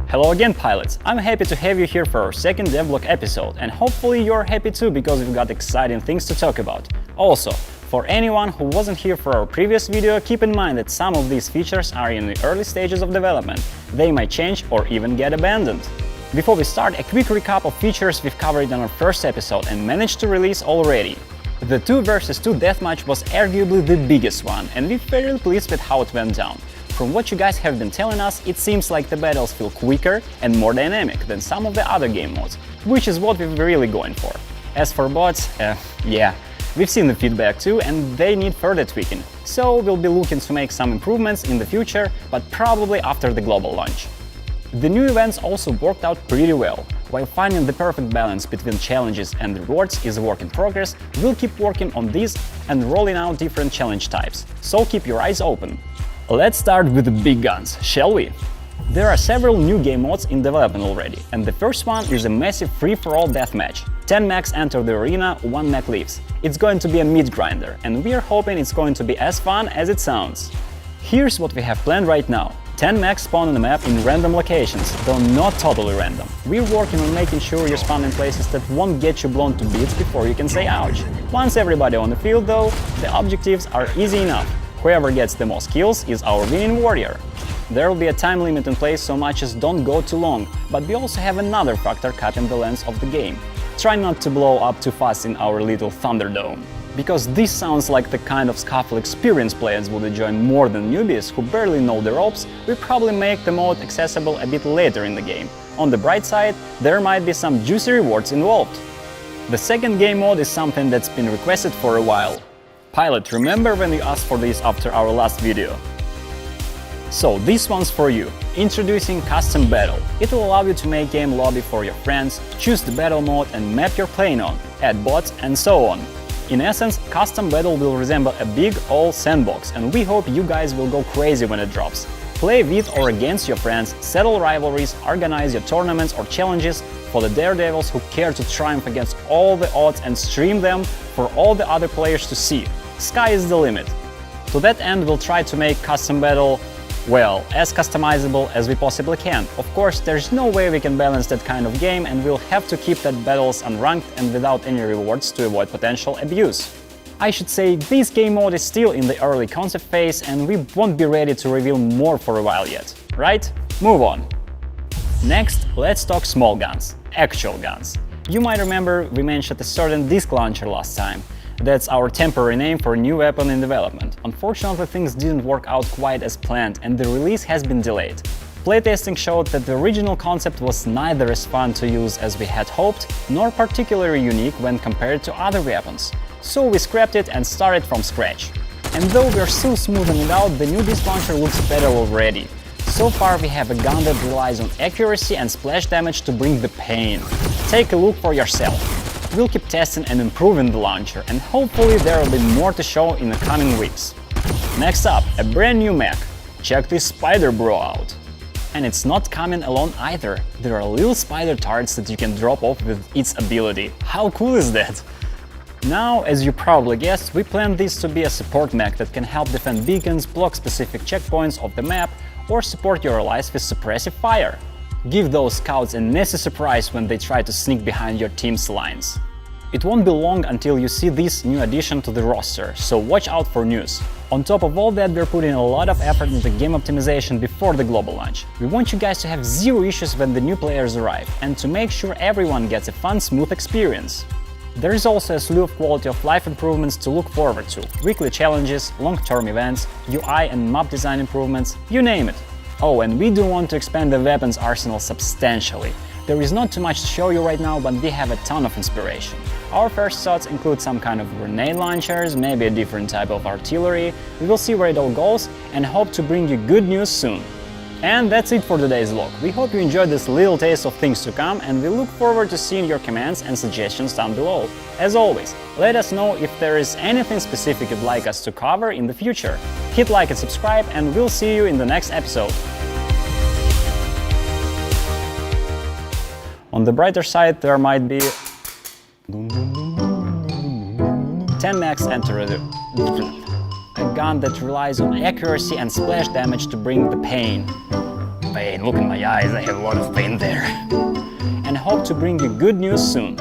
Hello again, pilots! I'm happy to have you here for our second devlog episode, and hopefully you're happy too, because we've got exciting things to talk about. Also, for anyone who wasn't here for our previous video, keep in mind that some of these features are in the early stages of development. They might change or even get abandoned. Before we start, a quick recap of features we've covered in our first episode and managed to release already. The 2 vs 2 deathmatch was arguably the biggest one, and we're fairly pleased with how it went down. From what you guys have been telling us, it seems like the battles feel quicker and more dynamic than some of the other game modes, which is what we're really going for. As for bots, yeah, we've seen the feedback too, and they need further tweaking, so we'll be looking to make some improvements in the future, but probably after the global launch. The new events also worked out pretty well. While finding the perfect balance between challenges and rewards is a work in progress, we'll keep working on these and rolling out different challenge types, so keep your eyes open. Let's start with the big guns, shall we? There are several new game modes in development already, and the first one is a massive free-for-all deathmatch. 10 mechs enter the arena, 1 mech leaves. It's going to be a meat grinder, and we are hoping it's going to be as fun as it sounds. Here's what we have planned right now. 10 mechs spawn on the map in random locations, though not totally random. We're working on making sure you spawn in places that won't get you blown to bits before you can say ouch. Once everybody on the field though, the objectives are easy enough. Whoever gets the most kills is our winning warrior. There will be a time limit in place, so matches don't go too long, but we also have another factor capping the length of the game. Try not to blow up too fast in our little Thunderdome. Because this sounds like the kind of scuffle experienced players would enjoy more than newbies who barely know the ropes, we probably make the mode accessible a bit later in the game. On the bright side, there might be some juicy rewards involved. The second game mode is something that's been requested for a while. Pilot, remember when you asked for this after our last video? So this one's for you. Introducing Custom Battle. It will allow you to make game lobby for your friends, choose the battle mode and map you're playing on, add bots and so on. In essence, Custom Battle will resemble a big old sandbox, and we hope you guys will go crazy when it drops. Play with or against your friends, settle rivalries, organize your tournaments or challenges for the daredevils who care to triumph against all the odds and stream them for all the other players to see. Sky is the limit. To that end, we'll try to make Custom Battle, well, as customizable as we possibly can. Of course, there's no way we can balance that kind of game, and we'll have to keep that battles unranked and without any rewards to avoid potential abuse. I should say, this game mode is still in the early concept phase, and we won't be ready to reveal more for a while yet, right? Move on. Next, let's talk small guns, actual guns. You might remember we mentioned a certain disc launcher last time. That's our temporary name for a new weapon in development. Unfortunately, things didn't work out quite as planned, and the release has been delayed. Playtesting showed that the original concept was neither as fun to use as we had hoped, nor particularly unique when compared to other weapons. So we scrapped it and started from scratch. And though we're still smoothing it out, the new disc launcher looks better already. So far we have a gun that relies on accuracy and splash damage to bring the pain. Take a look for yourself. We'll keep testing and improving the launcher, and hopefully there will be more to show in the coming weeks. Next up, a brand new mech. Check this spider bro out. And it's not coming alone either. There are little spider turrets that you can drop off with its ability. How cool is that? Now, as you probably guessed, we planned this to be a support mech that can help defend beacons, block specific checkpoints of the map, or support your allies with suppressive fire. Give those scouts a nasty surprise when they try to sneak behind your team's lines. It won't be long until you see this new addition to the roster, so watch out for news. On top of all that, we're putting a lot of effort into game optimization before the global launch. We want you guys to have zero issues when the new players arrive, and to make sure everyone gets a fun, smooth experience. There is also a slew of quality of life improvements to look forward to. Weekly challenges, long-term events, UI and map design improvements, you name it. Oh, and we do want to expand the weapons arsenal substantially. There is not too much to show you right now, but we have a ton of inspiration. Our first thoughts include some kind of grenade launchers, maybe a different type of artillery. We will see where it all goes and hope to bring you good news soon. And that's it for today's vlog. We hope you enjoyed this little taste of things to come, and we look forward to seeing your comments and suggestions down below. As always, let us know if there is anything specific you'd like us to cover in the future. Hit like and subscribe, and we'll see you in the next episode. On the brighter side, there might be 10 mechs enter a gun that relies on accuracy and splash damage to bring the pain. pain. Look in my eyes, I have a lot of pain there. And hope to bring you good news soon.